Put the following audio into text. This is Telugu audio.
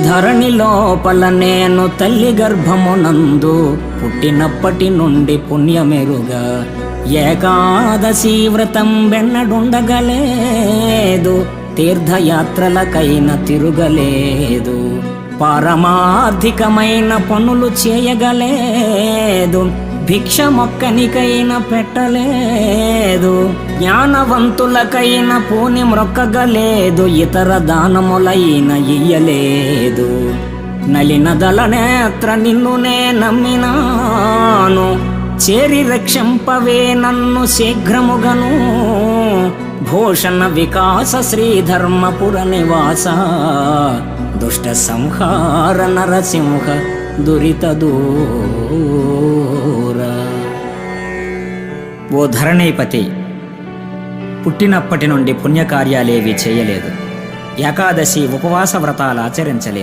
ధరణి లోపల నేను తల్లి గర్భమునందు పుట్టినప్పటి నుండి పుణ్యమెరుగా ఏకాదశి వ్రతం వెన్నడుండగలేదు, తీర్థయాత్రలకైన తిరుగలేదు, పారమార్థికమైన పనులు చేయగలేదు, భిక్ష మొక్కనికైనా పెట్టలేదు, జ్ఞానవంతులకైన పూని మ్రొక్కగలేదు, ఇతర దానములైన ఇయ్యలేదు. నలినదల నేత్ర నిన్ను నే నమ్మినాను, చేరి రక్షింపవే నన్ను శీఘ్రముగను. భూషణ వికాస శ్రీధర్మపుర నివాస, దుష్ట సంహార నరసింహ దురిత దూర. ఓ ధరణీపతి, పుట్టినప్పటి నుండి పుణ్యకార్యాలేవి చేయలేదు, ఏకాదశి ఉపవాస వ్రతాలు ఆచరించలేదు.